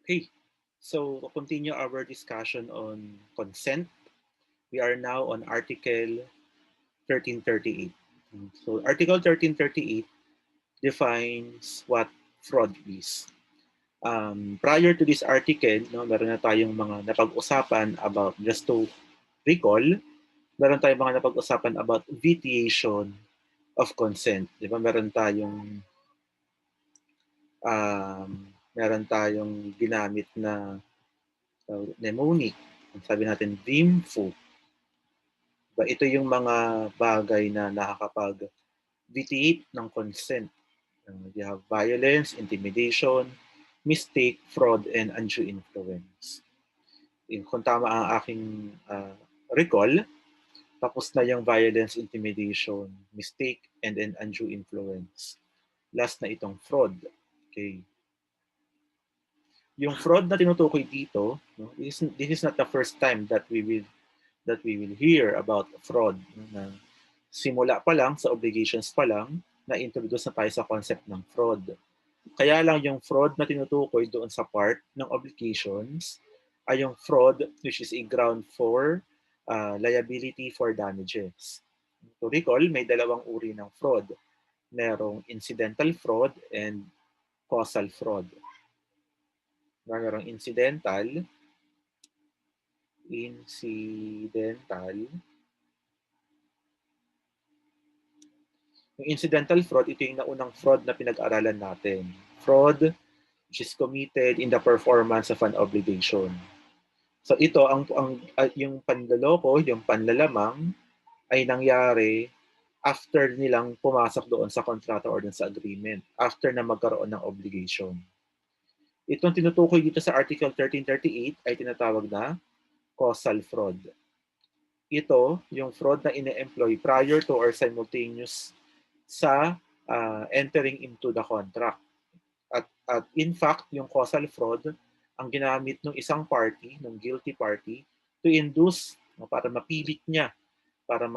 Okay, so to continue our discussion on consent, we are now on Article 1338. So Article 1338 defines what fraud is. Prior to this article, no, meron na tayong mga napag-usapan about, just to recall, meron tayong mga napag-usapan about vitiation of consent. Di ba? Um, meron tayong ginamit na mnemonic. Sabi natin, VIMFO. Ito yung mga bagay na nakakapag-vitiate ng consent. You have violence, intimidation, mistake, fraud, and undue influence. Kung tama ang aking recall, tapos na yung violence, intimidation, mistake, and then undue influence. Last na itong fraud. Okay. Yung fraud na tinutukoy dito, no, this is not the first time that we will hear about fraud. No, na simula pa lang, sa obligations pa lang, na-introduce na tayo sa concept ng fraud. Kaya lang yung fraud na tinutukoy doon sa part ng obligations ay yung fraud which is a ground for liability for damages. To recall, may dalawang uri ng fraud. Merong incidental fraud and causal fraud. Merong incidental. Yung incidental fraud, ito yung naunang fraud na pinag-aralan natin. Fraud which is committed in the performance of an obligation. So ito, yung panloloko, yung panlalamang, ay nangyari after nilang pumasok doon sa kontrata or doon sa agreement, after na magkaroon ng obligation. Itong tinutukoy dito sa Article 1338 ay tinatawag na causal fraud. Ito, yung fraud na ine-employ prior to or simultaneous sa entering into the contract. At in fact, yung causal fraud, ang ginamit ng isang party, ng guilty party, to induce, para mapilit niya, para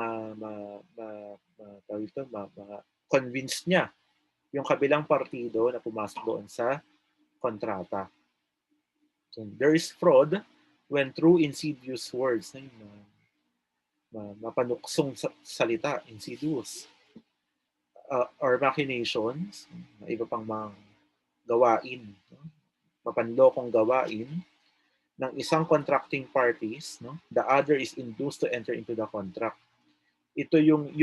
convince niya yung kabilang partido na pumasok doon sa kontrata. So, there is fraud when through insidious words, mapanuksong salita, insidious, or machinations, iba pang mga gawain, mapanlokong gawain ng isang contracting parties, no? The other is induced to enter into the contract. Ito yung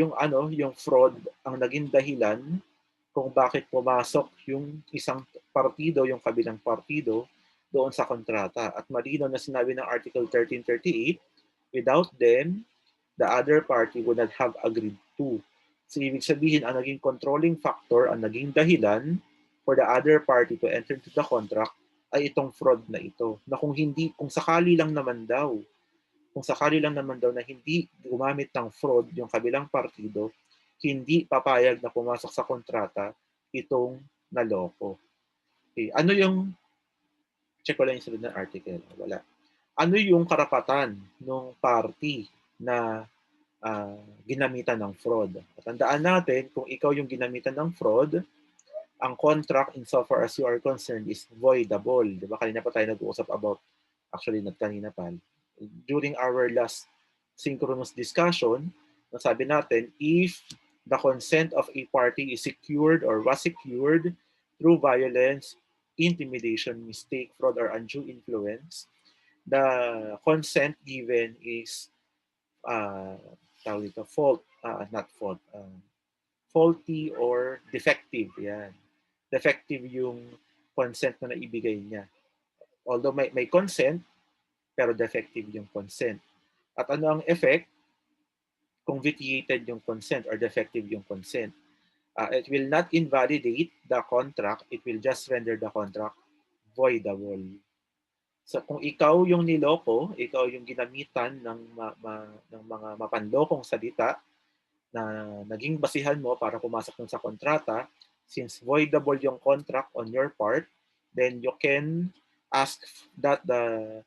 fraud ang naging dahilan kung bakit pumasok yung isang partido, yung kabilang partido doon sa kontrata. At malinaw na sinabi ng Article 1338, without them, the other party would not have agreed to. So ibig sabihin, ang naging controlling factor, ang naging dahilan for the other party to enter into the contract ay itong fraud na ito. Na kung sakali lang naman daw, na hindi gumamit ng fraud yung kabilang partido, hindi papayag na pumasok sa kontrata itong naloko. Okay. Check ko lang yung sunod na article. Wala. Ano yung karapatan ng party na ginamitan ng fraud? At tandaan natin, kung ikaw yung ginamitan ng fraud, ang contract insofar as you are concerned is voidable. Diba? Kanina pa tayo nag-uusap about, actually not kanina pa, during our last synchronous discussion, nasabi natin, if the consent of a party is secured or was secured through violence, intimidation, mistake, fraud, or undue influence, the consent given is faulty or defective. Yan. Defective yung consent na naibigay niya. Although may consent, pero defective yung consent. At ano ang effect kung vitiated yung consent or defective yung consent? It will not invalidate the contract, it will just render the contract voidable. So kung ikaw yung niloko, ikaw yung ginamitan ng mga mapanlokong salita na naging basihan mo para pumasok dun sa kontrata, since voidable yung contract on your part, then you can ask that uh,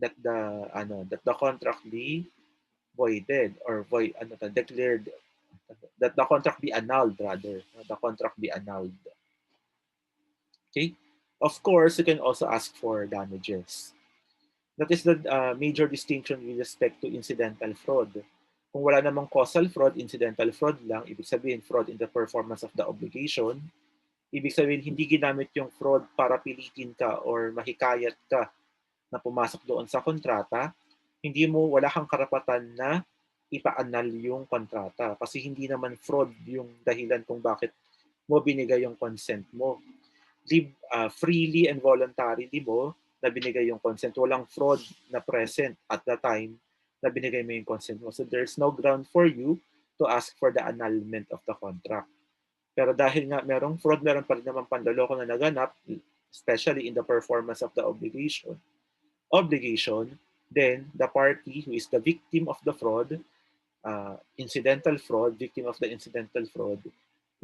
the contract be voided or declared, that the contract be annulled rather, the contract be annulled. Okay? Of course, you can also ask for damages. That is the major distinction with respect to incidental fraud. Kung wala namang causal fraud, incidental fraud lang, ibig sabihin fraud in the performance of the obligation, ibig sabihin hindi ginamit yung fraud para pilitin ka or mahikayat ka na pumasok doon sa kontrata, wala kang karapatan na ipa-annul yung kontrata kasi hindi naman fraud yung dahilan kung bakit mo binigay yung consent mo. Freely and voluntarily mo na binigay yung consent. Walang fraud na present at the time na binigay mo yung consent mo. So there's no ground for you to ask for the annulment of the contract. Pero dahil nga merong fraud, meron pa rin naman panloloko na naganap, especially in the performance of the obligation, then the party who is the victim of the fraud, victim of the incidental fraud,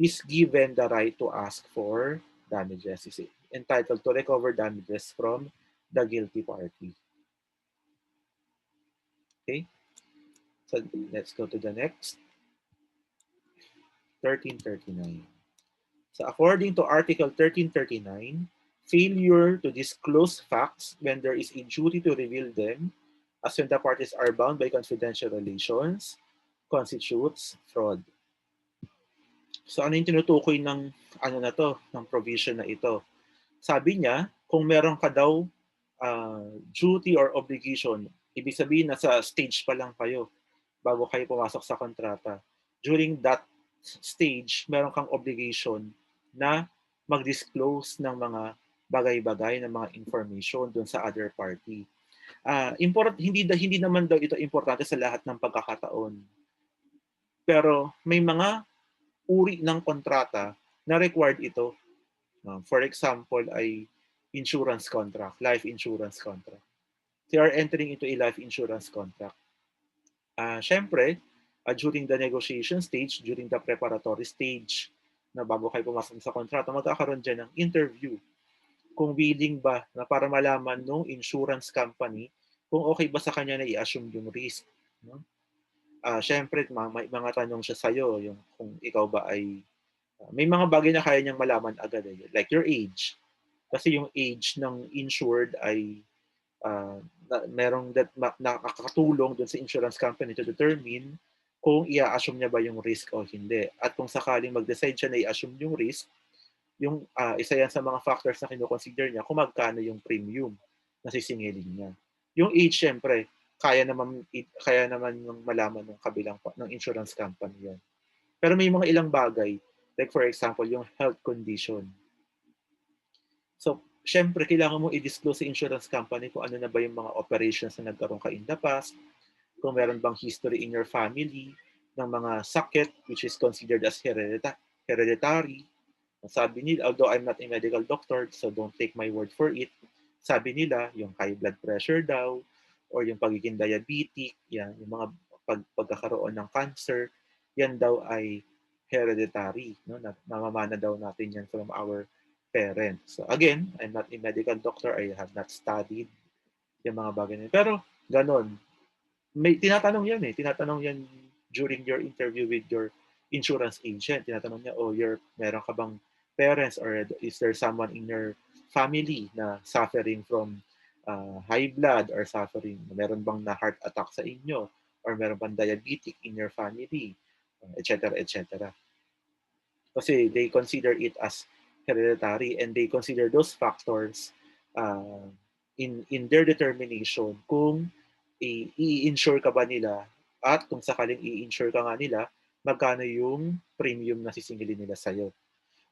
is given the right to ask for damages. Is entitled to recover damages from the guilty party. Okay? So let's go to the next. 1339. So according to Article 1339, failure to disclose facts when there is a duty to reveal them, as when the parties are bound by confidential relations, constitutes fraud. So ano yung tinutukoy ng ng provision na ito? Sabi niya, kung meron ka daw duty or obligation, ibig sabihin nasa stage pa lang kayo bago kayo pumasok sa kontrata. During that stage, meron kang obligation na mag-disclose ng mga bagay-bagay, ng mga information dun sa other party. Hindi naman daw ito importante sa lahat ng pagkakataon. Pero may mga uri ng kontrata na required ito. For example, ay insurance contract, life insurance contract. They are entering into a life insurance contract. Syempre, during the negotiation stage, during the preparatory stage, na bago kayo pumasok sa kontrata, magkakaroon dyan ng interview. Kung willing ba na para malaman ng insurance company kung okay ba sa kanya na i-assume yung risk. No? Syempre, may mga tanong siya sa'yo, yung kung ikaw ba ay may mga bagay na kaya niyang malaman agad. Like your age. Kasi yung age ng insured ay merong nakakatulong dun sa insurance company to determine kung i-assume niya ba yung risk o hindi. At kung sakaling mag-decide siya na i-assume yung risk, yung isa yan sa mga factors na kino-consider niya kung magkano yung premium na sisingilin niya. Yung age, syempre, kaya naman yung malaman ng kabilang ng insurance company yan. Pero may mga ilang bagay, like for example, yung health condition. So, syempre, kailangan mo i-disclose sa insurance company kung ano na ba yung mga operations na nagkaroon ka in the past, kung meron bang history in your family ng mga sakit which is considered as hereditary. Sabi nila, although I'm not a medical doctor, so don't take my word for it, sabi nila, yung high blood pressure daw, or yung pagiging diabetic, yan, yung mga pagkakaroon ng cancer, yan daw ay hereditary. No? Namamana daw natin yan from our parents. So again, I'm not a medical doctor. I have not studied yung mga bagay na yun. Pero ganon. May tinatanong yan eh. Tinatanong yan during your interview with your insurance agent. Tinatanong niya, meron ka bang parents or is there someone in your family na suffering from high blood or meron bang na heart attack sa inyo or meron bang diabetic in your family, etc. etc. Kasi they consider it as hereditary and they consider those factors in their determination kung i-insure ka ba nila at kung sakaling i-insure ka nga nila, magkano yung premium na sisingilin nila sa'yo.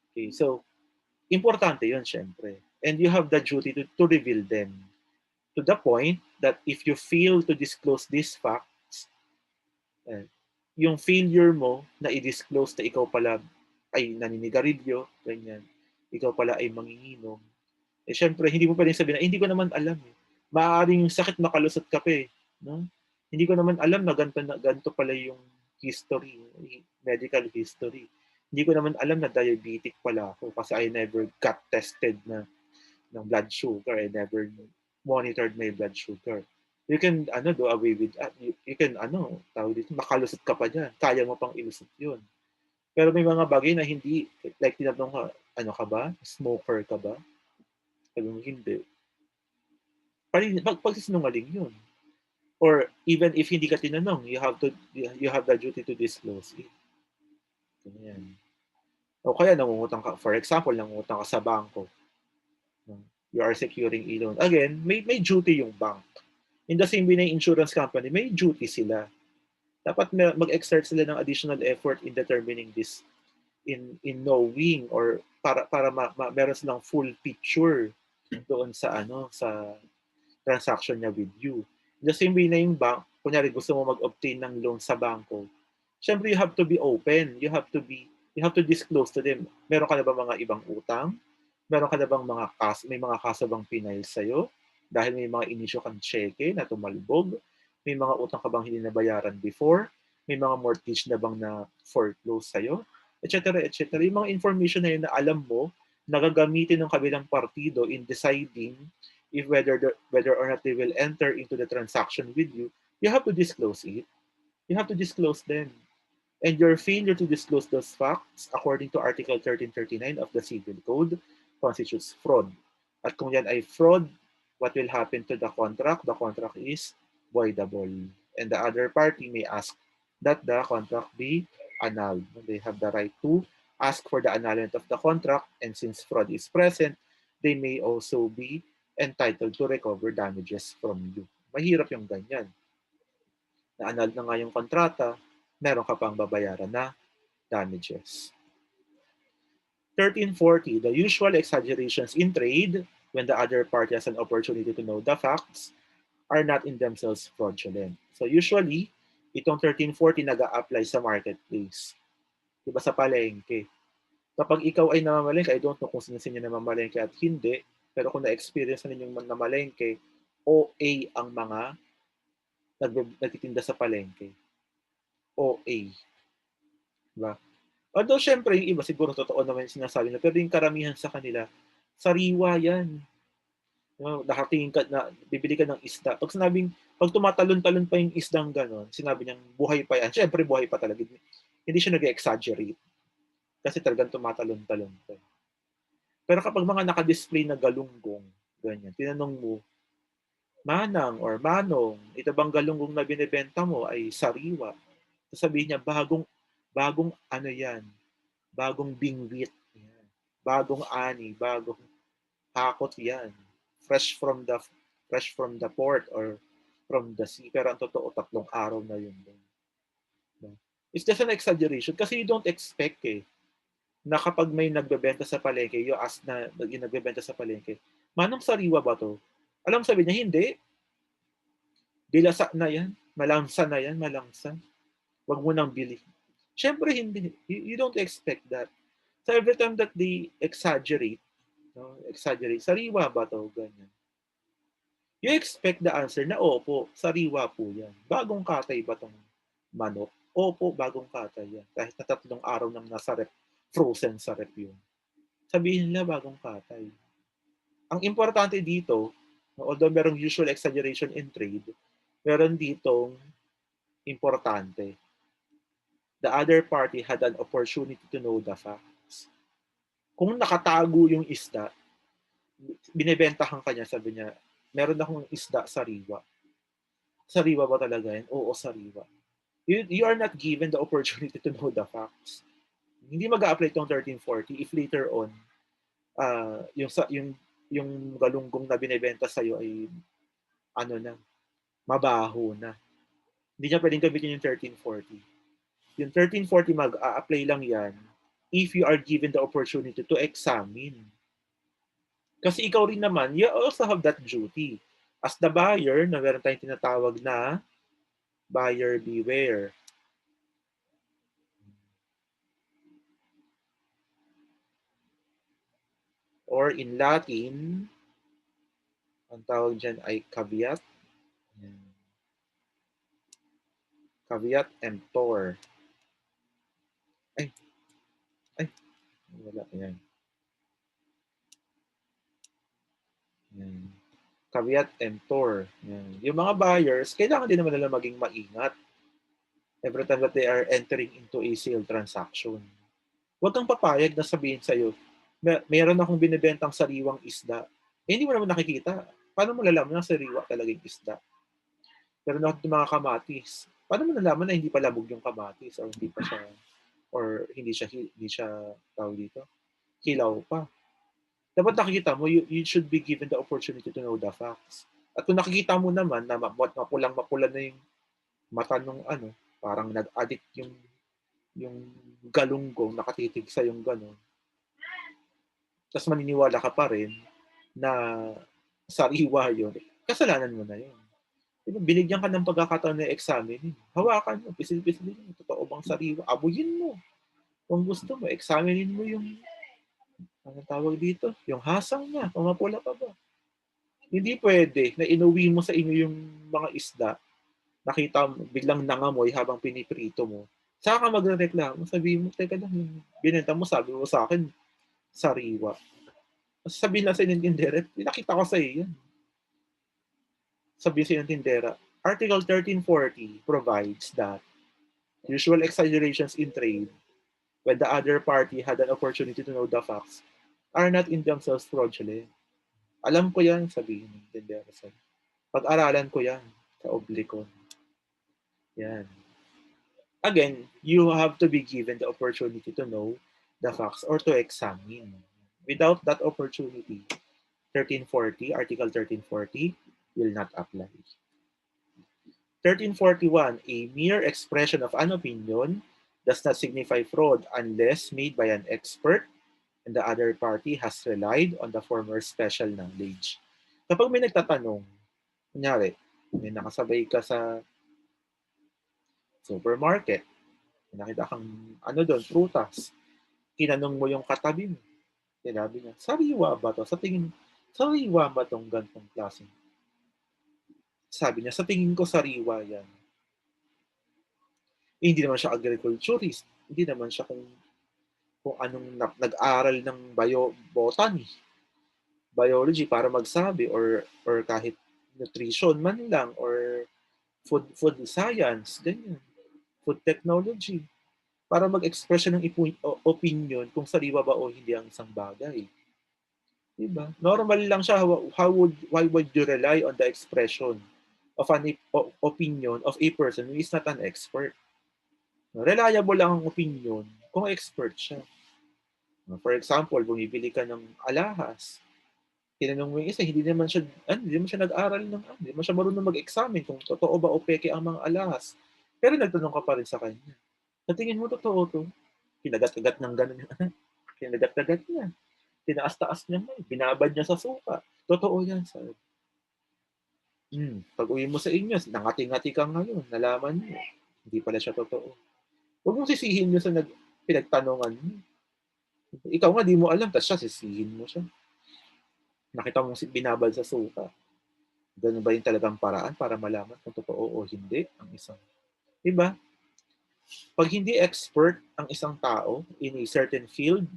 Okay, so importante yun syempre. And you have the duty to reveal them to the point that if you fail to disclose these facts, yung failure mo na i-disclose na ikaw pala ay naninigarilyo, ganyan, ikaw pala ay manginginom, syempre, hindi mo pwedeng sabihin na, hindi ko naman alam. Maaaring yung sakit makalusot ka pa eh. No? Hindi ko naman alam na ganito pala yung history, medical history. Hindi ko naman alam na diabetic pala ako kasi I never got tested ng blood sugar. I never monitored my blood sugar. You can do away with that. You can tawag dito, makalusot ka pa dyan. Kaya mo pang ilusot yun. Pero may mga bagay na hindi, like tinatanong ka, ka ba? Smoker ka ba? Sabi mo, hindi. Pagsisinungaling yun. Or even if hindi ka tinanong, you have the duty to disclose it. Ganyan. O kaya nangungutang ka, for example, nangungutang ka sa bangko. You are securing a loan. Again, may duty yung bank. In the same way na yung insurance company, may duty sila. Dapat mag-exert sila ng additional effort in determining this, in knowing, or para meron silang full picture doon sa sa transaction niya with you. In the same way na yung bank, kunyari gusto mo mag-obtain ng loan sa bangko, syempre you have to be open. You have to disclose to them. Meron ka na ba mga ibang utang? Meron ka na bang may mga kaso bang pinail sa'yo? Dahil may mga inisyo kang cheque na tumalbog? May mga utang ka bang hindi nabayaran before? May mga mortgage na bang na foreclose sa'yo? Etc. etc. Yung mga information na yun na alam mo, nagagamitin ng kabilang partido in deciding if whether or not they will enter into the transaction with you, you have to disclose it. You have to disclose them. And your failure to disclose those facts, according to Article 1339 of the Civil Code, constitutes fraud. At kung yan ay fraud, what will happen to the contract? The contract is voidable. And the other party may ask that the contract be annulled. They have the right to ask for the annulment of the contract, and since fraud is present, they may also be entitled to recover damages from you. Mahirap yung ganyan. Na-annul na nga yung kontrata, meron ka pang babayaran na damages. 1340, the usual exaggerations in trade when the other party has an opportunity to know the facts are not in themselves fraudulent. So usually, itong 1340 nag-a-apply sa marketplace. Diba sa palengke? Kapag ikaw ay namamalengke, I don't know kung sino-sino namamalengke at hindi, pero kung na-experience na ninyong namamalengke, OA ang mga nagtitinda sa palengke. OA. Diba? Although, syempre, yung iba siguro totoo naman yung sinasabi na, pero yung karamihan sa kanila, sariwa yan. Nakatingin ka na, bibili ka ng isda. Pag tumatalon-talon pa yung isdang gano'n, sinabi niyang buhay pa yan. Syempre, buhay pa talaga. Hindi siya nag-exaggerate. Kasi talagang tumatalon-talon pa. Pero kapag mga naka-display na galunggong, ganyan, tinanong mo, Manang or Manong, ito bang galunggong na binibenta mo ay sariwa? Sasabihin niya, bagong ano yan, bagong bingwit, yan. Bagong ani, bagong hakot yan. Fresh from the port or from the sea. Pero ang totoo, 3 araw na yun. It's just an exaggeration kasi you don't expect na kapag may nagbebenta sa palengke, you ask na yung nagbebenta sa palengke, Manong sariwa ba to? Alam sabi niya, hindi. Dilasa na yan. Malangsa na yan, malangsa. Wag mo nang bili. Siyempre, hindi. You don't expect that. So every time that they exaggerate, sariwa ba to? Ganyan. You expect the answer na, opo, sariwa po yan. Bagong katay ba tong manok? Opo, bagong katay yan. Kahit na 3 araw nang nasa rep, frozen sa rep yun. Sabihin nila bagong katay. Ang importante dito, although merong usual exaggeration in trade, meron ditong importante. The other party had an opportunity to know the facts. Kung nakatago yung isda, binebentahan kanya, sabi niya, meron akong isda sariwa. Sariwa ba talaga yan? Oo, sariwa. You are not given the opportunity to know the facts. Hindi mag-a-apply itong 1340 if later on, yung galunggong na binebenta sa'yo ay mabaho na. Hindi niya pwedeng gamitin yung 1340. Yung 1340 mag-a-apply lang yan if you are given the opportunity to examine. Kasi ikaw rin naman, you also have that duty. As the buyer, na meron tayong tinatawag na buyer beware. Or in Latin, ang tawag dyan ay caveat. Caveat emptor. Ay, wala. Yan. Caveat emptor. Yan. Yung mga buyers, kailangan din naman nila maging maingat every time that they are entering into a sale transaction. Huwag kang papayag na sabihin sa'yo, meron akong binibentang sariwang isda. hindi mo naman nakikita. Paano mo nalalaman na sariwa talaga yung isda? Pero yung mga kamatis, paano mo nalaman na hindi pa labog yung kamatis or hindi siya tawag dito, hilaw pa? Dapat nakikita mo, you should be given the opportunity to know the facts. At kung nakikita mo naman na mapulang-mapula na yung mata nung ano, parang nag-addict yung galunggong, nakatitig sa yung gano'n, ta's maniniwala ka pa rin na sariwa yun, kasalanan mo na yun. 'Di ba binigyan ka ng pagkakataon na examinin, hawakan mo, pisil-pisilin mo, totoo bang sariwa, abuyin mo. Kung gusto mo, examinin mo yung, anong tawag dito, yung hasang niya, kung mapula pa ba. Hindi puwede na inuwi mo sa inyo yung mga isda, nakita mo biglang nangamoy habang piniprito mo, saka ka magrereklamo, sabihin mo, "Teka lang, yung binenta mo sabi mo sa'kin sariwa." Sasabihin lang sa'yo ng tindera, "Pinakita ko sa'yo yan." Sabihin sa'yo ng tindera, Article 1340 provides that usual exaggerations in trade, when the other party had an opportunity to know the facts, are not in themselves fraudulent. Alam ko yan, sabihin ng tindera sa'yo. Pag-aralan ko yan sa oblikon. Yan. Again, you have to be given the opportunity to know the facts or to examine. Without that opportunity, 1340, Article 1340 will not apply. 1341, a mere expression of an opinion does not signify fraud unless made by an expert and the other party has relied on the former special knowledge. Kapag may nagtatanong, kunyari, may nakasabay ka sa supermarket, may nakita kang ano doon, prutas, tinanong mo yung katabi mo, sinabi niya, sariwa ba to? Sa tingin, sariwa ba tong gantong klaseng? Sabi niya, sa tingin ko sariwa yan. Eh, hindi naman siya agriculturist, hindi naman siya kung anong nag-aral ng botany, biology para magsabi or kahit nutrition man lang or food science, ganyan, food technology, para mag-express siya ng opinion kung sariwa ba o hindi ang isang bagay. Diba? Normal lang siya. Why would you rely on the expression of an opinion of a person who is not an expert? Reliable lang ang opinion kung expert siya. For example, bumibili ka ng alahas, tinanong mo yung isa, hindi naman siya nag-aral hindi naman siya marunong mag-examine kung totoo ba o peke ang mga alahas. Pero nagtanong ka pa rin sa kanya. Sa tingin mo totoo to? Kinagat-kagat ng gano'n yung kinagat-kagat niya. Tinaas-taas niya ngayon. Binabad niya sa suka. Totoo yan, sabi. Pag-uwi mo sa inyo, nangati-ngati ka ngayon, nalaman niyo. Hindi pala siya totoo. Huwag mong sisihin niyo sa pinagtanungan niyo. Ikaw nga, di mo alam, tapos siya, sisihin mo siya. Nakita mo binabad sa suka. Ganun ba yung talagang paraan para malaman kung totoo o hindi ang isang, diba? Pag hindi expert ang isang tao in a certain field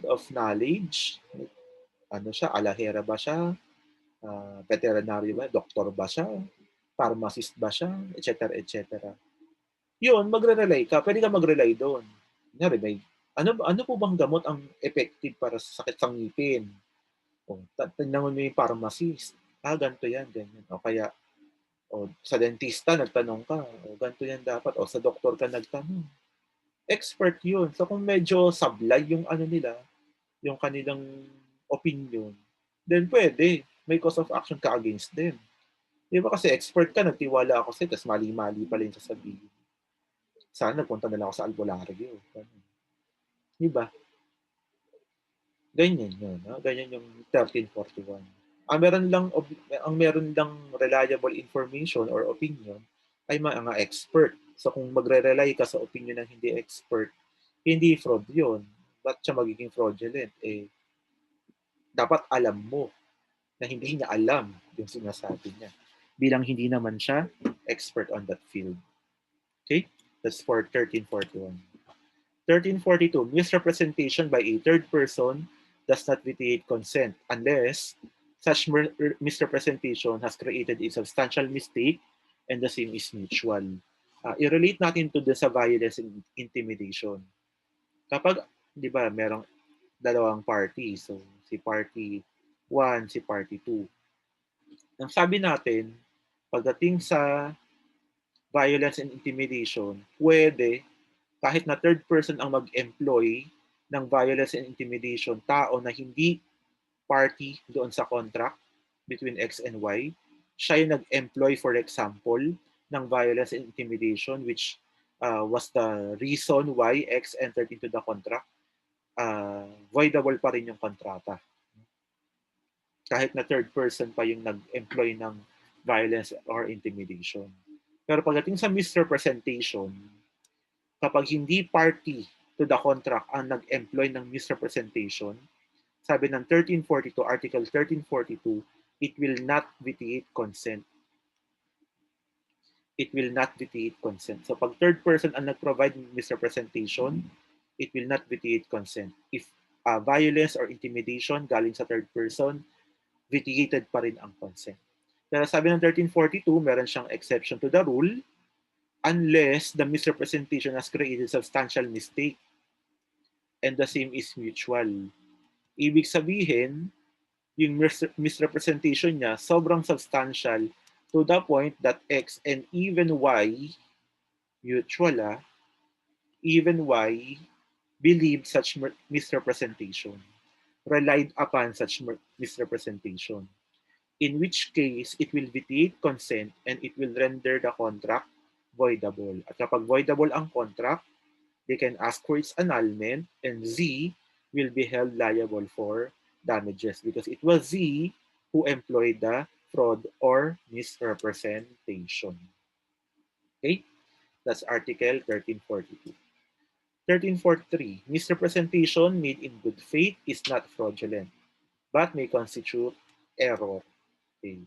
of knowledge, ano siya, alahera ba siya, veterinary ba, doktor ba siya, pharmacist ba siya, etc. etc. Yun, magre-rely ka, pwede ka mag-rely doon. Kunyari, ano po bang gamot ang effective para sa sakit sa ngipin? O, tingnan mo yung pharmacist. Ganito yan, ganyan. O kaya, sa dentista, nagtanong ka. O, ganito yan dapat. O, sa doktor ka nagtanong. Expert yun. So, kung medyo sablay yung ano nila, yung kanilang opinion, then pwede. May cause of action ka against them. Di ba kasi expert ka, nagtiwala ako sa'yo, tapos mali-mali pala yung sasabihin. Sana nagpunta na lang ako sa albularyo. Di ba? Ganyan yun. Ganyan yung 1341. Ang meron lang reliable information or opinion ay mga expert. So kung magre-rely ka sa opinion ng hindi expert, hindi fraud yun. Ba't siya magiging fraudulent? Dapat alam mo na hindi niya alam yung sinasabi niya. Bilang hindi naman siya expert on that field. Okay? That's for 1341. 1342, misrepresentation by a third person does not vitiate consent unless such misrepresentation has created a substantial mistake and the same is mutual. I-relate natin to sa violence and intimidation. Kapag, di ba, merong dalawang party. So, si party 1 si party 2. Ang sabi natin, pagdating sa violence and intimidation, pwede kahit na third person ang mag-employ ng violence and intimidation, tao na hindi party doon sa contract between X and Y, siya yung nag-employ, for example, ng violence and intimidation, which was the reason why X entered into the contract, voidable pa rin yung kontrata. Kahit na third person pa yung nag-employ ng violence or intimidation. Pero pagdating sa misrepresentation, kapag hindi party to the contract ang nag-employ ng misrepresentation, sabi ng 1342, Article 1342, it will not vitiate consent. It will not vitiate consent. So pag third person ang nag-provide misrepresentation, it will not vitiate consent. If violence or intimidation galing sa third person, vitiated pa rin ang consent. Pero sabi ng 1342, meron siyang exception to the rule unless the misrepresentation has created substantial mistake and the same is mutual. Ibig sabihin, yung misrepresentation niya sobrang substantial to the point that X and even Y, mutual even Y believed such misrepresentation, relied upon such misrepresentation. In which case, it will vitiate consent and it will render the contract voidable. At kapag voidable ang contract, they can ask for its annulment and Z will be held liable for damages because it was Z who employed the fraud or misrepresentation. Okay? That's Article 1342. 1343. Misrepresentation made in good faith is not fraudulent but may constitute error. Okay.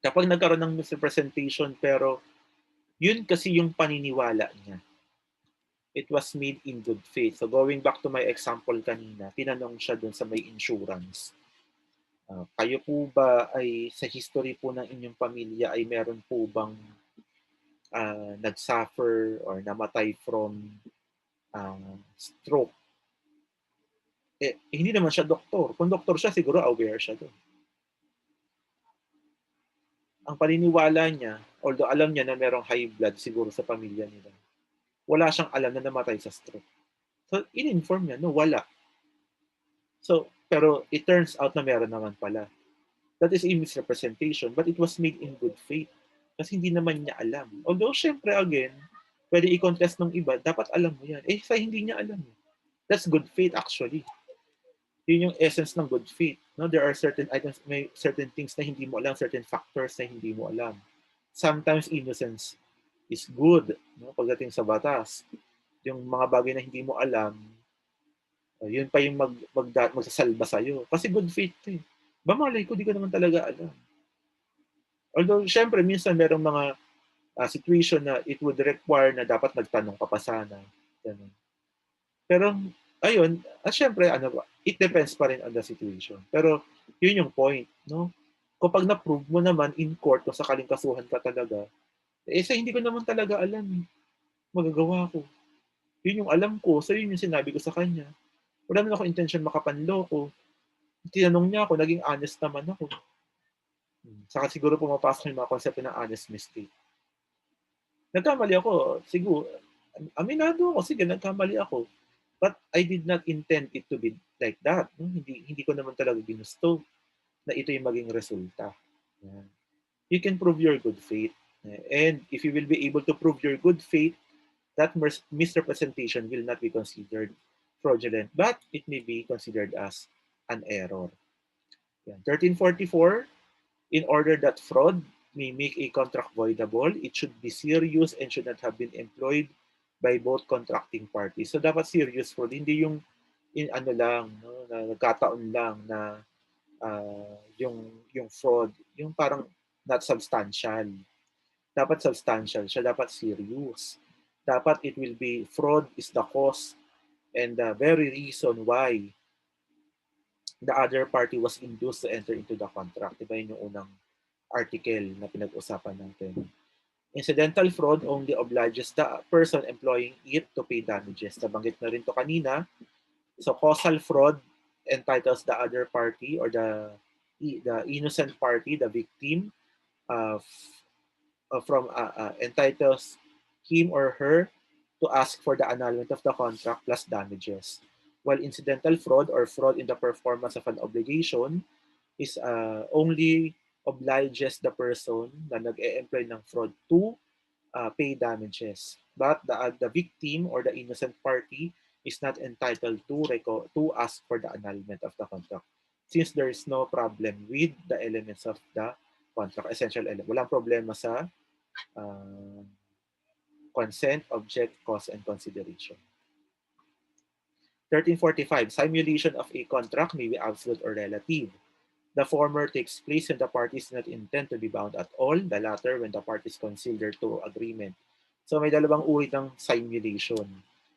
Kapag nagkaroon ng misrepresentation pero yun kasi yung paniniwala niya, it was made in good faith. So going back to my example kanina, tinanong siya dun sa may insurance. Kayo po ba ay sa history po ng inyong pamilya ay meron po bang nagsuffer or namatay from stroke? Hindi naman siya doktor. Kung doktor siya, siguro aware siya doon. Ang paniniwala niya, although alam niya na merong high blood siguro sa pamilya nila, wala siyang alam na namatay sa stroke. So, in-inform niya, no, wala. So, pero it turns out na meron naman pala. That is a misrepresentation, but it was made in good faith. Kasi hindi naman niya alam. Although, syempre, again, pwede i-contest ng iba, dapat alam mo yan. Sa hindi niya alam. That's good faith, actually. Yun yung essence ng good faith. No? There are certain items, may certain things na hindi mo alam, certain factors na hindi mo alam. Sometimes innocence is good, no? Pagdating sa batas. Yung mga bagay na hindi mo alam, yun pa yung magsasalba sa'yo. Kasi good faith eh. Malay ko, di ko naman talaga alam. Although, syempre, minsan merong mga situation na it would require na dapat nagtanong ka pa sana. Ganun. Pero, ayun, syempre, it depends pa rin on the situation. Pero, yun yung point, no? Kapag na-prove mo naman in court kung sakaling kasuhan ka talaga, sa hindi ko naman talaga alam, magagawa ko. Yun yung alam ko, so yun yung sinabi ko sa kanya. Wala naman ako intention makapanloko. Tinanong niya ako, naging honest naman ako. Saka siguro pumapasok yung mga konsepto ng honest mistake. Nagkamali ako, siguro, aminado ako, sige, nagkamali ako. But I did not intend it to be like that. Hindi ko naman talaga ginusto na ito yung maging resulta. You can prove your good faith. And if you will be able to prove your good faith, that misrepresentation will not be considered fraudulent, but it may be considered as an error. 1344, in order that fraud may make a contract voidable, it should be serious and should not have been employed by both contracting parties. So dapat serious fraud, hindi yung lang, no, na nagkataon lang na yung fraud, yung parang not substantial. Dapat substantial siya, dapat serious. Dapat it will be fraud is the cause and the very reason why the other party was induced to enter into the contract. Diba yun yung unang article na pinag-usapan natin. Incidental fraud only obliges the person employing it to pay damages. Nabanggit na rin to kanina. So causal fraud entitles the other party or the innocent party, the victim, entitles him or her to ask for the annulment of the contract plus damages. While incidental fraud or fraud in the performance of an obligation is only obliges the person na nag-e-employ ng fraud to pay damages. But the victim or the innocent party is not entitled to ask for the annulment of the contract since there is no problem with the elements of the contract, essential element. Walang problema sa uh, consent, object, cause, and consideration. 1345, simulation of a contract may be absolute or relative. The former takes place when the parties do not intend to be bound at all, the latter when the parties conceal their true agreement. So may dalawang uri ng simulation.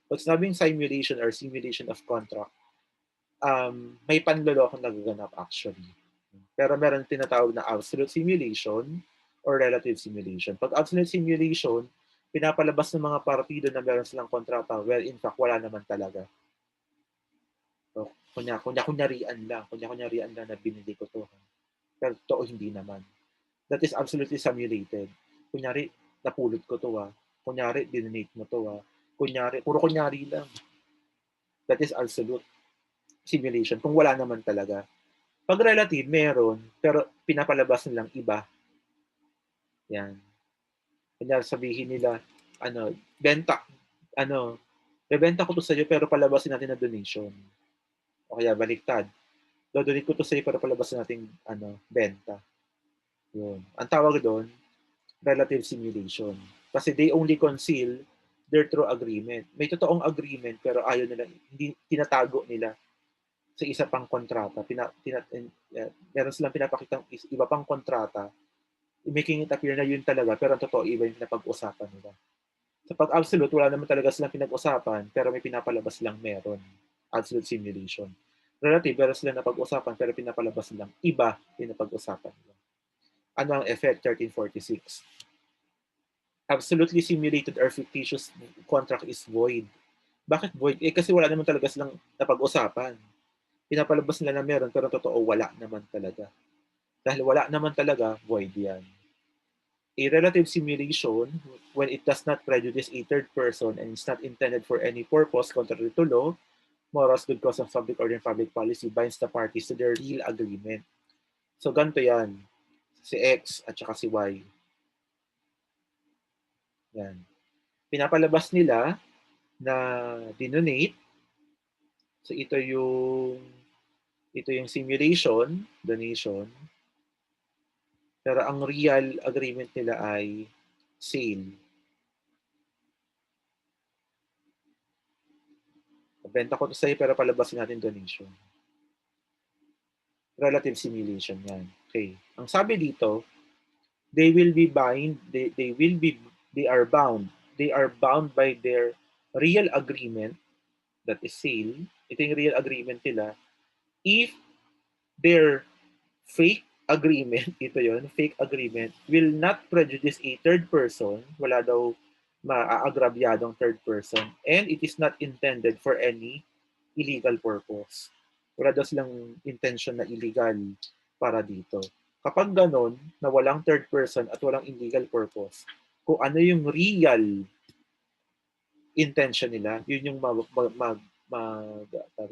Pag sinabing simulation or simulation of contract, may panloloko nagaganap actually. Pero meron tinatawag na absolute simulation or relative simulation. Pag absolute simulation, pinapalabas ng mga partido na meron silang kontrata, well, in fact, wala naman talaga. So, kunyarian lang na binili ko to. Pero totoo hindi naman. That is absolutely simulated. Kunyari, napulot ko to Kunyari, dinonate mo to Kunyari, puro kunyari lang. That is absolute simulation kung wala naman talaga. Pag relative, meron, pero pinapalabas nilang iba. Yan. Kunyari, sabihin nila, benta, bebenta ko to sa'yo pero palabasin natin na donation. O kaya baliktad. Dodonate ko to sa'yo pero palabasin natin, benta. Yun. Ang tawag doon, relative simulation. Kasi they only conceal their true agreement. May totoong agreement pero ayaw nila, hindi tinatago nila sa isa pang kontrata. Meron silang pinapakitang iba pang kontrata, making it appear na yun talaga, pero ang totoo, iba yung pinapag-usapan nila. Sa pag-absolute, wala naman talaga silang pinag-usapan, pero may pinapalabas lang meron. Absolute simulation. Relative, meron silang napag-usapan, pero pinapalabas lang iba pinapag-usapan nila. Ano ang effect? 1346. Absolutely simulated or fictitious contract is void. Bakit void? Kasi wala naman talaga silang napag-usapan. Pinapalabas nila na meron, pero totoo, wala naman talaga. Dahil wala naman talaga, void yan. A relative simulation, when it does not prejudice a third person and is not intended for any purpose contrary to law, morals, good cause of public order and public policy, binds the parties to their real agreement. So, ganito yan. Si X at saka si Y. Yan. Pinapalabas nila na dinonate. So, ito yung simulation, donation. Pero ang real agreement nila ay sale. Benta ko to sa'yo pero palabasin natin donation. Relative simulation yan. Okay. Ang sabi dito, they are bound by their real agreement, that is sale. Ito yung real agreement nila. If their fake agreement, ito yon, fake agreement, will not prejudice a third person, wala daw maaagrabyadong third person, and it is not intended for any illegal purpose. Wala daw silang intention na illegal para dito. Kapag ganon, na walang third person at walang illegal purpose, kung ano yung real intention nila, yun yung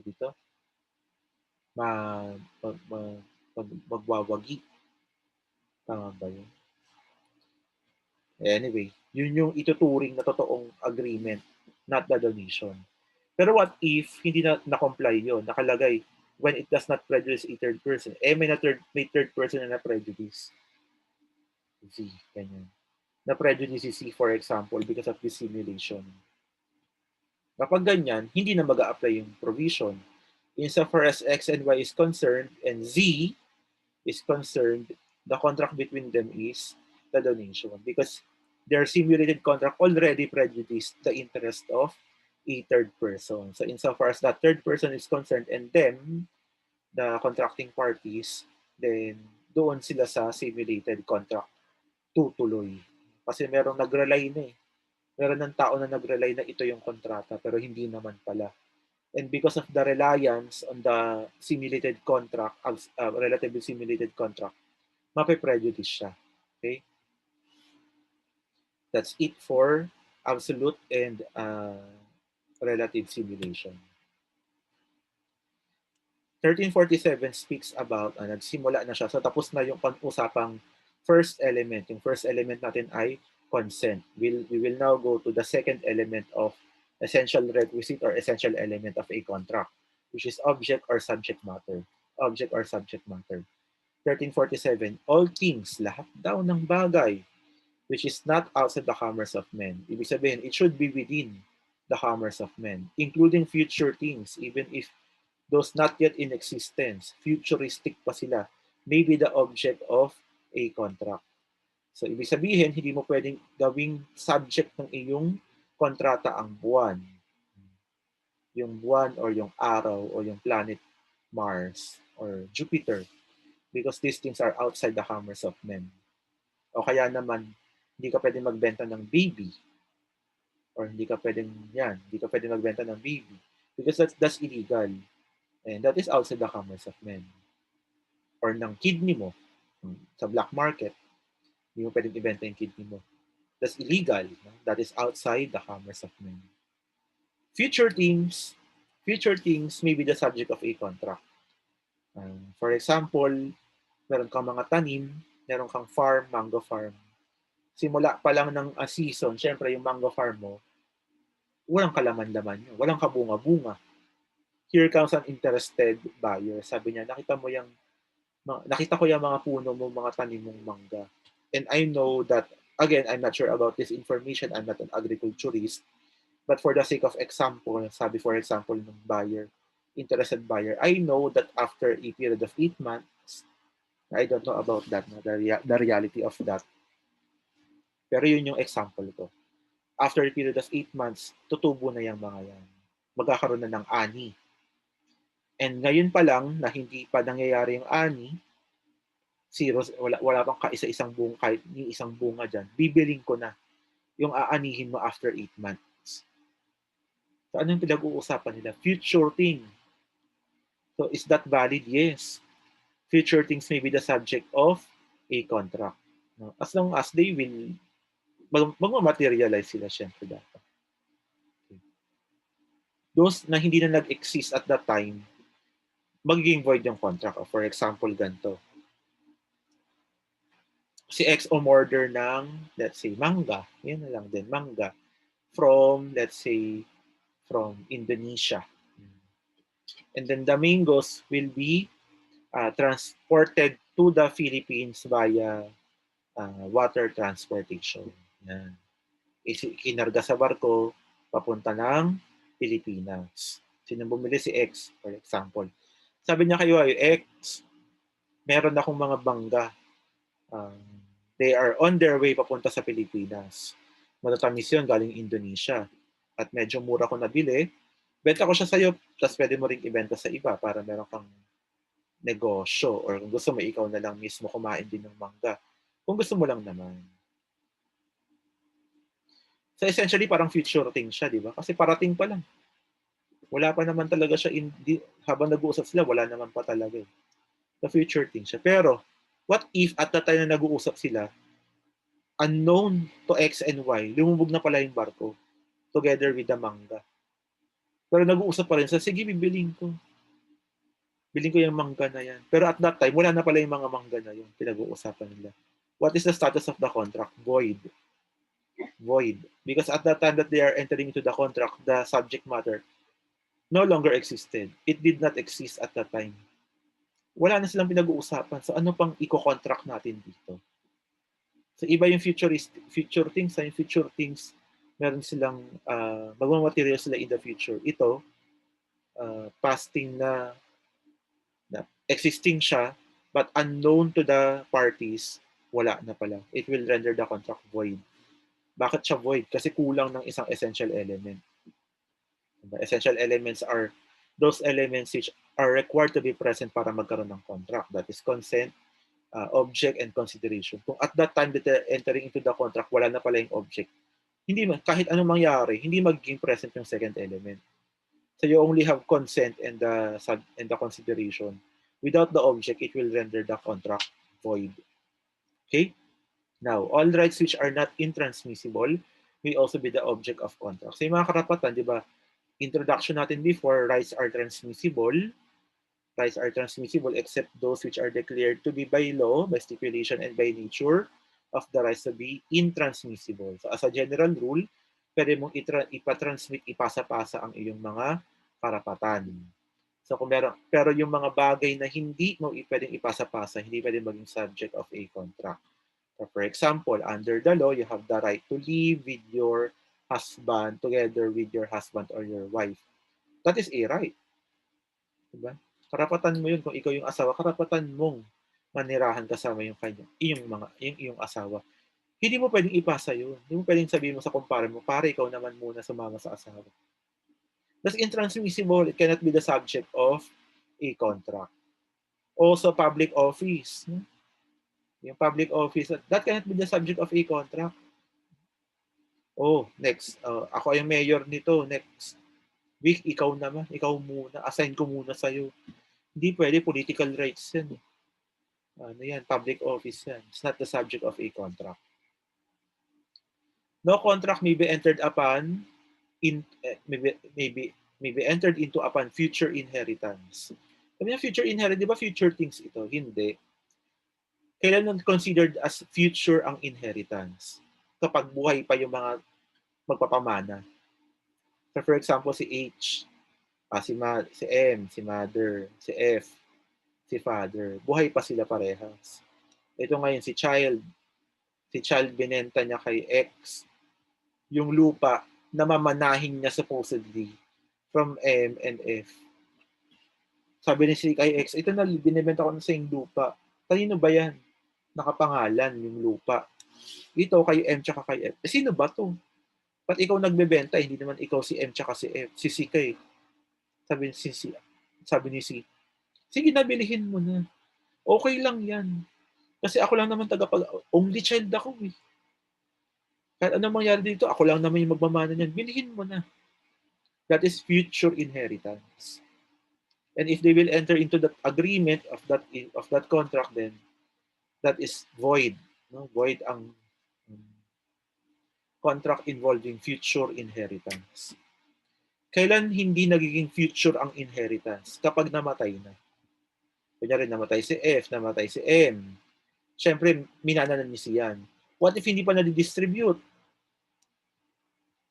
dito, magwawagi. Tama ba yun? Anyway, yun yung ituturing na totoong agreement, not the donation. Pero what if hindi na-comply yun? Nakalagay, when it does not prejudice a third person. May third person na na-prejudice. Z, ganyan. Na-prejudice si C, for example, because of this simulation. Kapag ganyan, hindi na mag-a-apply yung provision. Insofar as X and Y is concerned and Z is concerned, the contract between them is the donation because their simulated contract already prejudiced the interest of a third person. So insofar as that third person is concerned and them, the contracting parties, then doon sila sa simulated contract tutuloy. Kasi merong nag-rely na eh. Meron ng tao na nag-rely na ito yung kontrata pero hindi naman pala. And because of the reliance on the simulated contract, relatively simulated contract, mape-prejudice siya. Okay? That's it for absolute and relative simulation. 1347 speaks about, nagsimula na siya. So tapos na yung usapang first element. Yung first element natin ay consent. We will now go to the second element of essential requisite or essential element of a contract, which is object or subject matter. Object or subject matter. 1347, all things, lahat daw ng bagay, which is not outside the commerce of men. Ibig sabihin, it should be within the commerce of men, including future things, even if those not yet in existence, futuristic pa sila, may be the object of a contract. So, ibig sabihin, hindi mo pwedeng gawing subject ng iyong kontrata ang buwan. Yung buwan or yung araw or yung planet Mars or Jupiter, because these things are outside the commerce of men. O kaya naman, hindi ka pwedeng magbenta ng baby or hindi ka pwedeng magbenta ng baby because that's illegal. And that is outside the commerce of men. Or ng kidney mo sa black market, hindi mo pwedeng ibenta yung kidney mo. That's illegal. No? That is outside the commerce of men. Future things may be the subject of a contract. For example, meron kang mga tanim, meron kang farm, mango farm. Simula pa lang ng season, syempre yung mango farm mo, walang kalaman-laman yun, walang kabunga-bunga. Here comes an interested buyer. Sabi niya, nakita ko yung mga puno mo, mga tanim mong mangga. And I know that, again, I'm not sure about this information, I'm not an agriculturist, but for the sake of example, sabi for example ng buyer, interested buyer, I know that after a period of 8 months, I don't know about that, the reality of that. Pero yun yung example ko. After a period of 8 months, tutubo na yung mga yan. Magkakaroon na ng ani. And ngayon pa lang, na hindi pa nangyayari yung ani, zero, wala pang kaisa-isang bunga, kahit ni isang bunga dyan, bibiling ko na yung aanihin mo after 8 months. So ano yung pinag-uusapan nila? Future thing. So is that valid? Yes. Future things may be the subject of a contract. No? As long as they will, magmamaterialize sila syempre dapat. Okay. Those na hindi na nag-exist at that time, magiging void yung contract. For example, ganito. Si X umorder ng, let's say, mangga. Yan na lang din, mangga. From, let's say, from Indonesia. And then the mangoes will be transported to the Philippines via water transportation. Yan. Kinarga sa barko, papunta ng Pilipinas. Sino bumili? Si X, for example. Sabi niya kayo, X, meron akong mga bangga. They are on their way papunta sa Pilipinas. Matatamis yun galing Indonesia. At medyo mura ko nabili. Benta ko siya sa'yo, tapos pwede mo rin ibenta sa iba para meron kang negosyo. Or kung gusto mo, ikaw na lang mismo kumain din ng mangga. Kung gusto mo lang naman. So essentially, parang future thing siya, di ba? Kasi parating pa lang. Wala pa naman talaga siya, habang nag-uusap sila, wala naman pa talaga. The future thing siya. Pero, what if at the time na nag-uusap sila, unknown to X and Y, lumubog na pala yung barko together with the mangga. Pero nag-uusap pa rin sa, sige, bibiling ko. Biling ko yung mangga na yan. Pero at that time, wala na pala yung mga mangga na yun. Pinag-uusapan nila. What is the status of the contract? Void. Void. Because at that time that they are entering into the contract, the subject matter no longer existed. It did not exist at that time. Wala na silang pinag-uusapan. So ano pang i-contract natin dito? So iba yung future things. Yung future things, meron silang, magmamaterial sila in the future. Ito, pasting na existing siya, but unknown to the parties, wala na pala. It will render the contract void. Bakit siya void? Kasi kulang ng isang essential element. The essential elements are those elements which are required to be present para magkaroon ng contract. That is consent, object, and consideration. Kung at that time that they're entering into the contract, wala na pala yung object, hindi kahit anong mangyari, hindi magiging present yung second element. So you only have consent and the consideration. Without the object, it will render the contract void. Okay? Now, all rights which are not intransmissible may also be the object of contract. So yung mga karapatan, di ba, introduction natin before, rights are transmissible. Rights are transmissible except those which are declared to be by law, by stipulation, and by nature of the rights to be intransmissible. So as a general rule, pwede mong ipatransmit, ipasa-pasa ang iyong mga karapatan. So kung meron, pero yung mga bagay na hindi mo pwedeng ipasa-pasa, hindi pwedeng maging subject of a contract. So for example, under the law, you have the right to live with your husband, together with your husband or your wife. That is a right. Diba? Karapatan mo yun kung ikaw yung asawa, karapatan mong manirahan kasama yung kanya, yung iyong asawa. Hindi mo pwedeng ipasa yun. Hindi mo pwedeng sabihin mo sa kumpare mo, pare, ikaw naman muna sumama sa asawa. That's intransmissible. It cannot be the subject of a contract. Also, public office. Yung public office, that cannot be the subject of a contract. Oh, next. Ako yung mayor nito. Next week, ikaw naman. Ikaw muna. Assign ko muna sa'yo. Hindi pwede. Political rights yan. Ano yan? Public office yan. It's not the subject of a contract. No contract may be entered upon may be entered into upon future inheritance. Sabi niya future inheritance, di ba future things ito? Hindi. Kailan considered as future ang inheritance? Kapag buhay pa yung mga magpapamana. So for example, si H, si M, si mother, si F, si father. Buhay pa sila parehas. Ito ngayon, si child. Si child binenta niya kay X yung lupa na mamanahin niya supposedly from M and F. Sabi ni si kay X, ito na, binibenta ko na sa yung lupa. Kanino ba yan? Nakapangalan yung lupa. Ito kay M tsaka kay F. Sino ba to? Ba't ikaw nagbebenta? Hindi naman ikaw si M tsaka si F. Si C kay. Sabi ni C. Sige na, bilihin mo na. Okay lang yan. Kasi ako lang naman only child ako eh. Kahit anong mangyari dito, ako lang naman yung magmamana niyan. Bilihin mo na. That is future inheritance. And if they will enter into that agreement of that contract, then that is void. No? Void ang contract involving future inheritance. Kailan hindi nagiging future ang inheritance? Kapag namatay na. Kunyari, namatay si F, namatay si M. Siyempre, minananan ni siyan. What if hindi pa nadidistribute?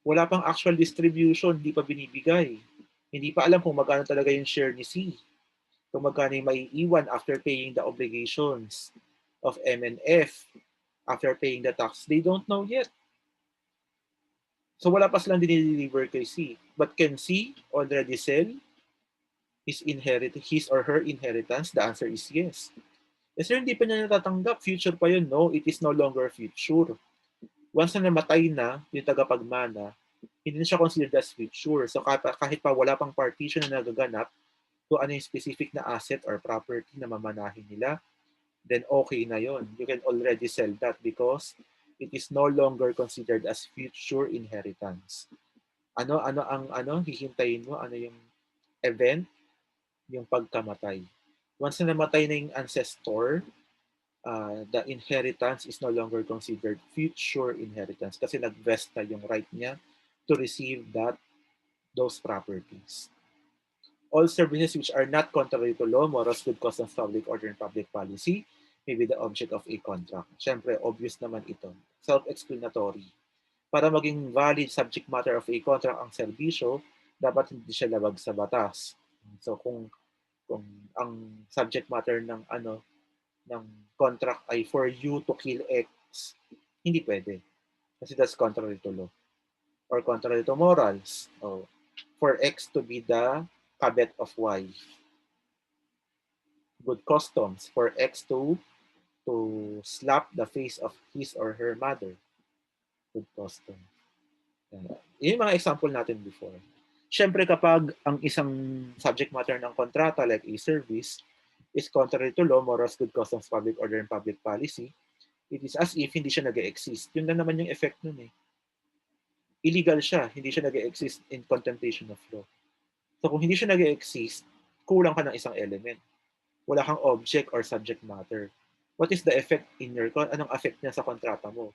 Wala pang actual distribution, hindi pa binibigay. Hindi pa alam kung magkano talaga yung share ni C. Kung magkano yung maiiwan after paying the obligations of M and F, after paying the tax. They don't know yet. So wala pa silang dinideliver kay C. But can C already sell his or her inheritance? The answer is yes. Yes, sir, hindi pa niya natatanggap. Future pa yun. No, it is no longer future. Once na namatay na yung tagapagmana, hindi na siya considered as future. So kahit pa wala pang partition na nagaganap, kung ano yung specific na asset or property na mamanahin nila, then okay na yon. You can already sell that because it is no longer considered as future inheritance. Ano ang hihintayin mo? Ano yung event? Yung pagkamatay. Once na namatay na yung ancestor, the inheritance is no longer considered future inheritance kasi nag-vest na yung right niya to receive those properties. All services which are not contrary to law, morals, good customs, public order, and public policy may be the object of a contract. Siyempre, obvious naman ito. Self-explanatory. Para maging valid subject matter of a contract ang serbisyo, dapat hindi siya labag sa batas. So kung ang subject matter ng contract ay for you to kill X, hindi pwede. Kasi that's contrary to law. Or contrary to morals. For X to be the kabet of Y. Good customs. For X to slap the face of his or her mother. Good custom. Yung mga example natin before. Siyempre kapag ang isang subject matter ng kontrata like a service is contrary to law, morals, good customs, public order, and public policy, it is as if hindi siya nag-exist. Yun na naman yung effect nun eh. Illegal siya, hindi siya nag-exist in contemplation of law. So kung hindi siya nag-exist, kulang ka ng isang element. Wala kang object or subject matter. What is the effect in your anong effect niya sa kontrata mo?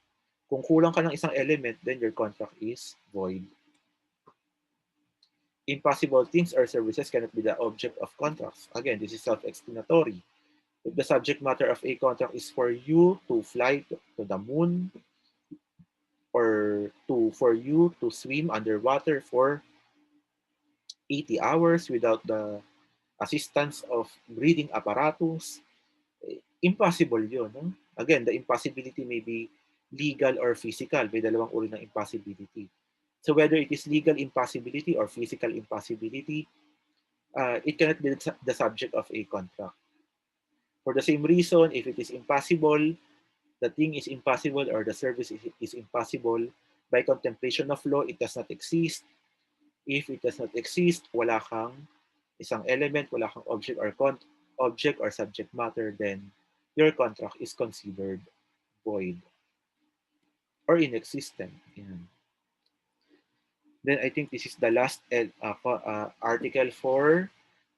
Kung kulang ka ng isang element, then your contract is void. Impossible things or services cannot be the object of contracts. Again, this is self-explanatory. If the subject matter of a contract is for you to fly to the moon or for you to swim underwater for 80 hours without the assistance of breathing apparatus, impossible yun. No? Again, the impossibility may be legal or physical. May dalawang uri ng impossibility. So whether it is legal impossibility or physical impossibility, it cannot be the subject of a contract. For the same reason, if it is impossible, the thing is impossible or the service is impossible, by contemplation of law, it does not exist. If it does not exist, wala kang isang element, wala kang object or subject matter, then your contract is considered void or inexistent. Yan. Then I think this is the last article for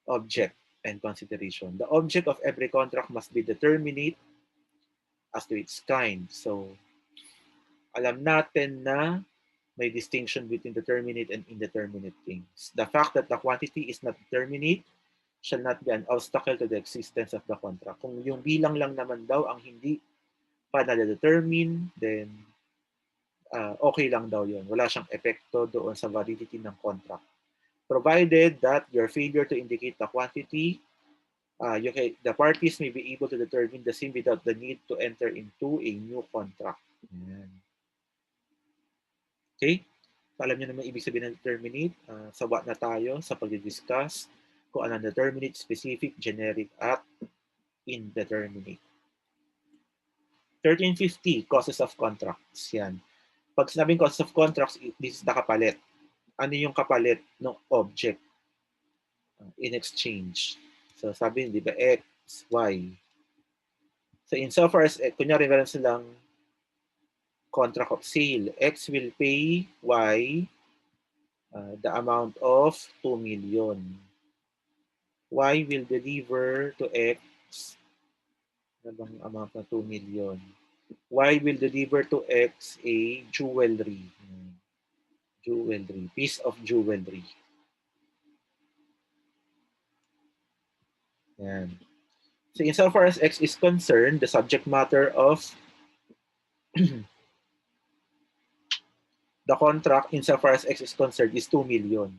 object and consideration. The object of every contract must be determinate as to its kind. So, alam natin na may distinction between determinate and indeterminate things. The fact that the quantity is not determinate shall not be an obstacle to the existence of the contract. Kung yung bilang lang naman daw ang hindi pa na-determine, then okay lang daw yun. Wala siyang epekto doon sa validity ng contract. Provided that your failure to indicate the quantity, the parties may be able to determine the same without the need to enter into a new contract. Yan. Okay? So, alam niyo naman ibig sabihin ng determinate. Sawa na tayo sa pag-discuss kung ano determinate, specific, generic, at indeterminate. 1350, causes of contracts. Yan. Pag sinabing causes of contracts, this is the kapalit. Ano yung kapalit ng object in exchange? So sabi, di ba, X, Y. So insofar as, kunyari meron silang contract of sale, X will pay Y the amount of 2 million. Y will deliver to X na bang amount na 2 million. Y will deliver to X a jewelry. Jewelry. Piece of jewelry. Yan. So insofar as X is concerned, the subject matter of the contract insofar as X is concerned is 2 million.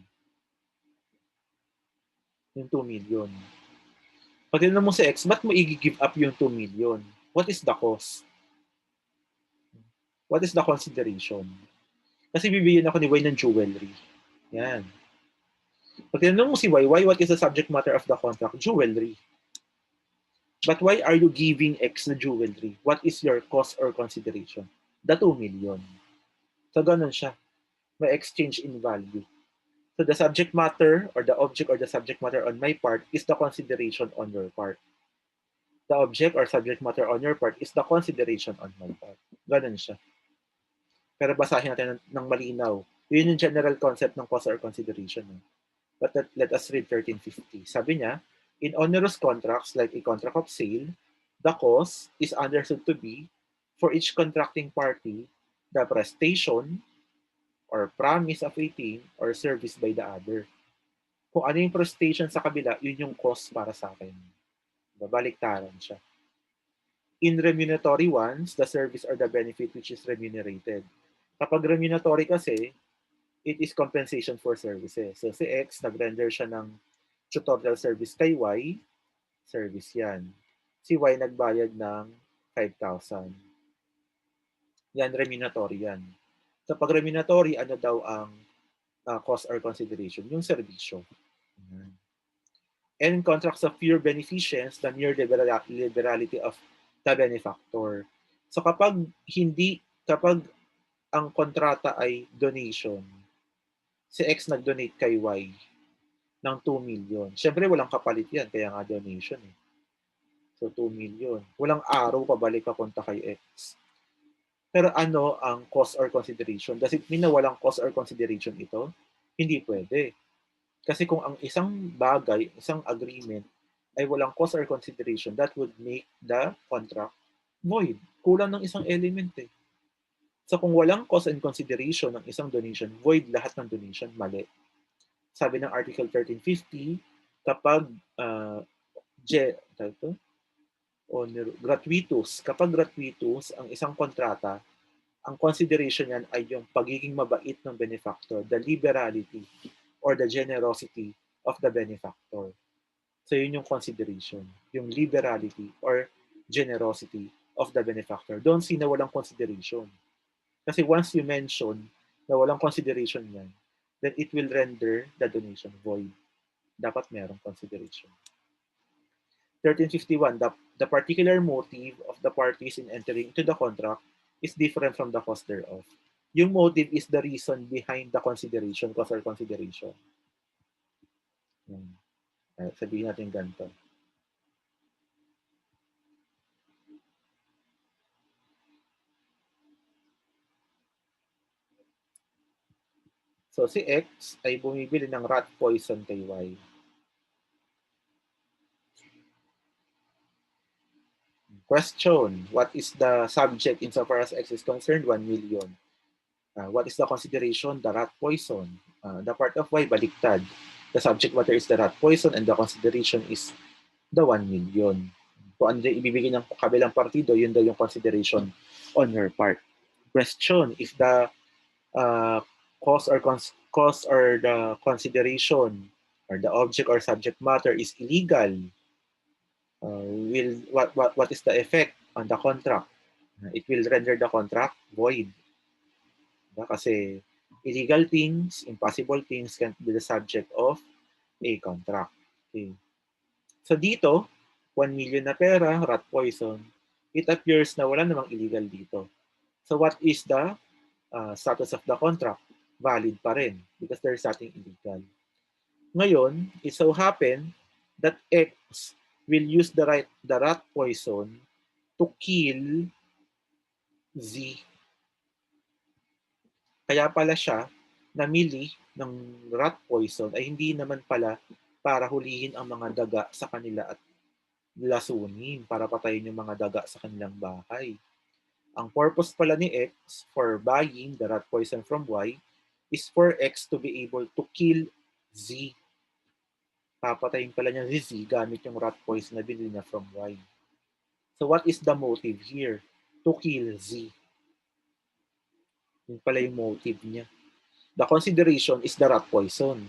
Yung 2 million. Pag tinanong mo si X, ba't mo i-give up yung 2 million? What is the cost? What is the consideration? Kasi bibigyan ako ni Y ng jewelry. Yan. Pag tinanong mo si Y, what is the subject matter of the contract? Jewelry. But why are you giving X na jewelry? What is your cost or consideration? The 2 million. So, ganun siya. May exchange in value. So, the subject matter or the object or the subject matter on my part is the consideration on your part. The object or subject matter on your part is the consideration on my part. Ganun siya. Pero basahin natin ng malinaw. Yun yung general concept ng cost or consideration. But let us read 1350. Sabi niya, in onerous contracts like a contract of sale, the cost is understood to be for each contracting party the prestation or promise of a thing or service by the other. Kung ano yung prestation sa kabila, yun yung cost para sa akin. Babaliktaran siya. In remunatory ones, the service or the benefit which is remunerated. Kapag remunatory kasi, it is compensation for services. So si X, nag-render siya ng tutorial service kay Y, service yan. Si Y nagbayad ng 5,000. Yan, remunatory yan. So pag remunatory, ano daw ang cost or consideration? Yung serbisyo. And in contracts of pure beneficence, the mere liberality of the benefactor. So kapag ang kontrata ay donation, si X nag-donate kay Y ng 2 million. Siyempre, walang kapalit yan, kaya nga donation eh. So, 2 million. Walang araw pabalik papunta kay X. Pero ano ang cost or consideration? Does it mean na walang cost or consideration ito? Hindi pwede. Kasi kung ang isang bagay, isang agreement ay walang cause or consideration, that would make the contract void. Kulang ng isang element eh. So kung walang cause and consideration ng isang donation, void lahat ng donation, mali. Sabi ng Article 1350, kapag kapag gratuitous ang isang kontrata, ang consideration yan ay yung pagiging mabait ng benefactor, the liberality or the generosity of the benefactor. So yun yung consideration, yung liberality or generosity of the benefactor. Don't see na walang consideration. Kasi once you mention na walang consideration yan, then it will render the donation void. Dapat merong consideration. 1351, the particular motive of the parties in entering into the contract is different from the cause thereof. Yung motive is the reason behind the consideration, cause or consideration. Sabihin natin ganito. So si X ay bumibili ng rat poison kay Y. Question, what is the subject insofar as X is concerned? 1 million. What is the consideration? The rat poison. The part of Y, baliktad. The subject matter is the rat poison and the consideration is the 1 million. Kung ano ibibigay ng kabilang partido, yun daw yung consideration on her part. Question, if the cause or the consideration or the object or subject matter is illegal, what is the effect on the contract? It will render the contract void. Kasi illegal things, impossible things can be the subject of a contract. Okay. So dito, 1 million na pera, rat poison, it appears na wala namang illegal dito. So what is the status of the contract? Valid pa rin because there's something illegal. Ngayon, it so happen that X will use the rat poison to kill Z. Kaya pala siya namili ng rat poison ay hindi naman pala para hulihin ang mga daga sa kanila at lasunin para patayin yung mga daga sa kanilang bahay. Ang purpose pala ni X for buying the rat poison from Y is for X to be able to kill Z. Papatayin pala niya si Z gamit yung rat poison na binili niya from Y. So what is the motive here? To kill Z. Yun pala yung motive niya. The consideration is the rat poison.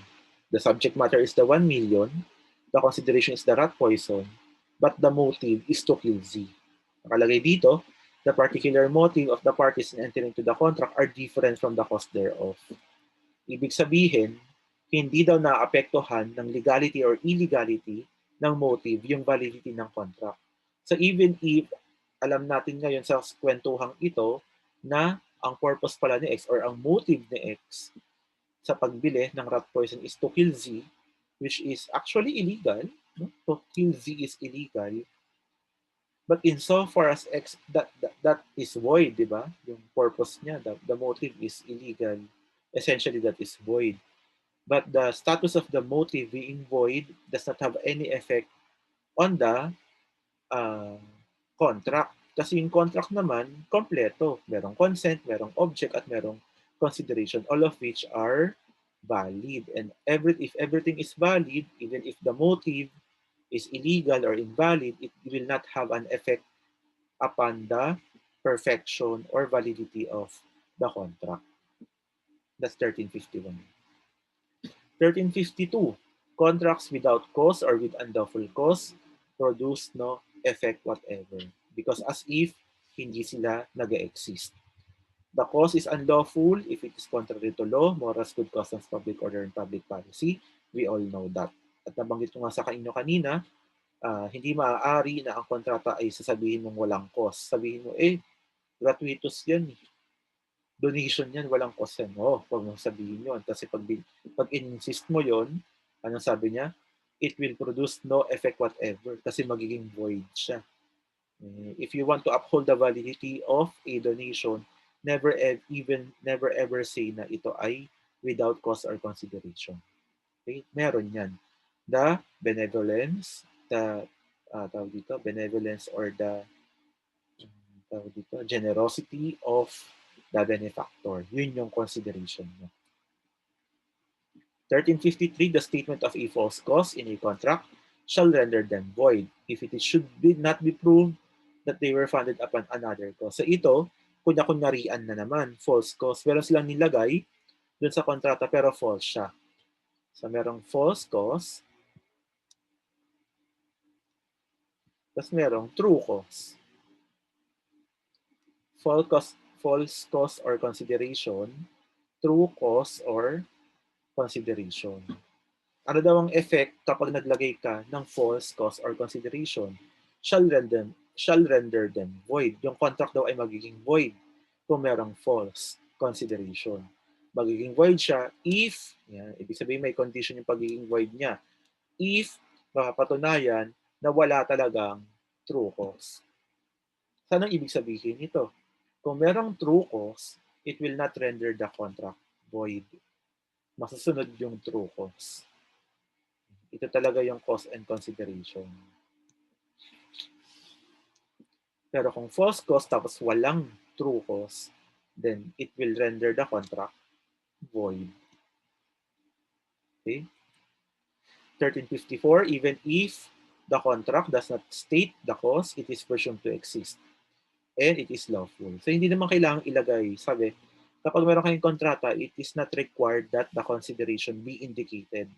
The subject matter is the 1 million. The consideration is the rat poison. But the motive is to kill Z. Nakalagay dito, the particular motive of the parties in entering into the contract are different from the cause thereof. Ibig sabihin, hindi daw naapektuhan ng legality or illegality ng motive yung validity ng contract. So even if alam natin ngayon sa kwentuhang ito na ang purpose pala ni X or ang motive ni X sa pagbili ng rat poison is to kill Z, which is actually illegal. No? To kill Z is illegal. But insofar as X, that is void, di ba? Yung purpose niya, the motive is illegal. Essentially, that is void. But the status of the motive being void does not have any effect on the contract. Kasi yung contract naman, kompleto. Merong consent, merong object, at merong consideration, all of which are valid. And if everything is valid, even if the motive is illegal or invalid, it will not have an effect upon the perfection or validity of the contract. That's 1351. 1352, contracts without cause or with unlawful cause produce no effect whatever because as if hindi sila nag-exist. The cause is unlawful if it is contrary to law, morals, good customs, public order, and public policy. We all know that. At nabanggit ko nga sa inyo kanina, hindi maaari na ang kontrata ay sasabihin mong walang cause. Sabihin mo, gratuitous yan. Donation yan, walang cause yan. Huwag mong sabihin yun. Kasi pag insist mo yun, anong sabi niya? It will produce no effect whatever kasi magiging void siya. If you want to uphold the validity of a donation, never ever say na ito ay without cause or consideration. Okay? Meron yan. The benevolence, the tawag dito, benevolence or the tawag dito, generosity of the benefactor. Yun yung consideration mo. 1353, the statement of a false cause in a contract shall render them void if it should not be proved that they were founded upon another cause. So ito, kunya-kunyarian na naman, false cause. Meron silang nilagay dun sa kontrata pero false siya. So merong false cause, tapos merong true cause. False cause or consideration, true cause or consideration. Ano daw ang effect kapag naglagay ka ng false cause or consideration? Shall render them void. Yung contract daw ay magiging void kung merong false consideration. Magiging void siya if, yan, ibig sabihin may condition yung pagiging void niya, if mapapatunayan na wala talagang true cause. Saan ang ibig sabihin ito? Kung merong true cause, it will not render the contract void. Masusunod yung true cause. Ito talaga yung cause and consideration. Pero kung false cause tapos walang true cause, then it will render the contract void. Okay? 1354, even if the contract does not state the cause, it is presumed to exist. And it is lawful. So hindi naman kailangang ilagay, sabi, kapag meron kayong kontrata, it is not required that the consideration be indicated.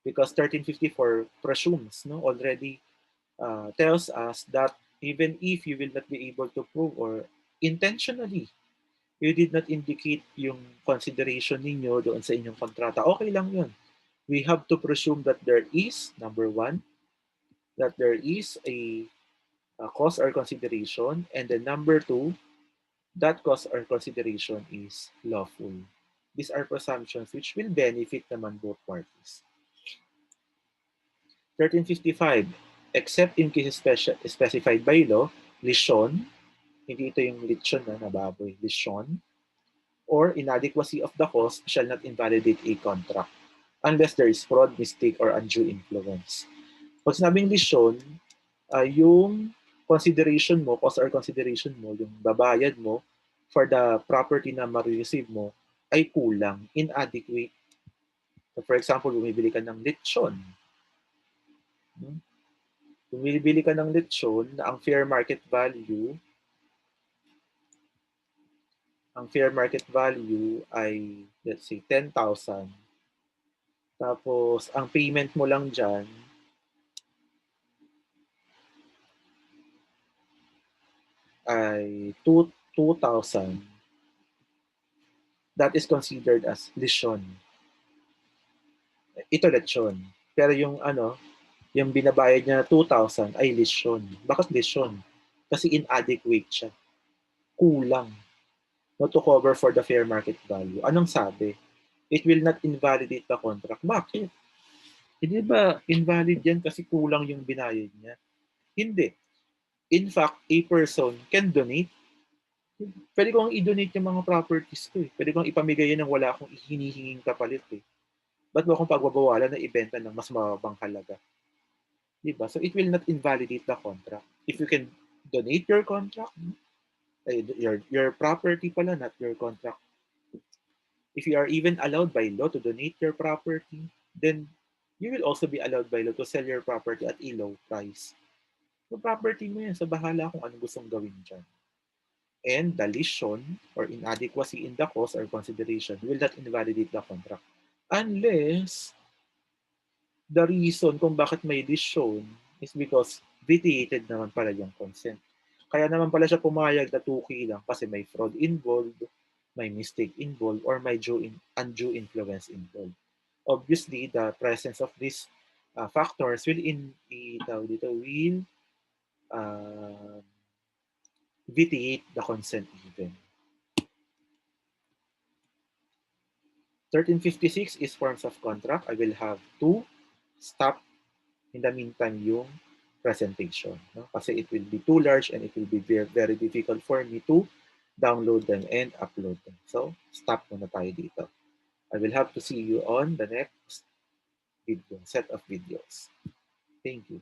Because 1354 presumes, no, already tells us that even if you will not be able to prove or intentionally you did not indicate yung consideration ninyo doon sa inyong kontrata, okay lang yun. We have to presume that there is, number one, that there is a cause or consideration, and then number two, that cause or consideration is lawful. These are presumptions which will benefit naman both parties. 1355, except in cases specified by law, lisyon, hindi ito yung lechon na baboy, lisyon, or inadequacy of the cause shall not invalidate a contract unless there is fraud, mistake, or undue influence. Pag sinabing lisyon, yung consideration mo, cost or consideration mo, yung babayad mo for the property na ma-receive mo ay kulang, inadequate. So for example, bumibili ka ng lechon. Bumibili ka ng lechon na ang fair market value ay, let's say, 10,000. Tapos, ang payment mo lang dyan ay 2,000. That is considered as lisyon. Ito lechon. Pero yung yung binabayad niya na 2,000 ay lisyon. Bakit lisyon? Kasi inadequate siya. Kulang. Not to cover for the fair market value. Anong sabi? It will not invalidate the contract. Bakit? Hindi ba invalid yan kasi kulang yung binayad niya? Hindi. In fact, a person can donate. Pwede kong i-donate yung mga properties ko eh. Pwede kong ipamigay yan ng wala akong hinihinging kapalit eh. Ba't mo akong pagbabawalan na ibenta ng mas mababang halaga? Diba? So it will not invalidate the contract. If you can donate your contract, your property pala, not your contract. If you are even allowed by law to donate your property, then you will also be allowed by law to sell your property at a low price. So property mo yan, sa bahala kung ano gustong gawin dyan. And the lisyon or inadequacy in the cause or consideration will not invalidate the contract. Unless the reason kung bakit may lisyon is because vitiated naman pala yung consent. Kaya naman pala siya pumayag na 2K lang kasi may fraud involved, may mistake involved, or may undue influence involved. Obviously, the presence of these factors will vitiate the consent even. 1356 is forms of contract. I will have to stop in the meantime yung presentation. No? Kasi it will be too large and it will be very, very difficult for me to download them and upload them. So, stop muna tayo dito. I will have to see you on the next video, set of videos. Thank you.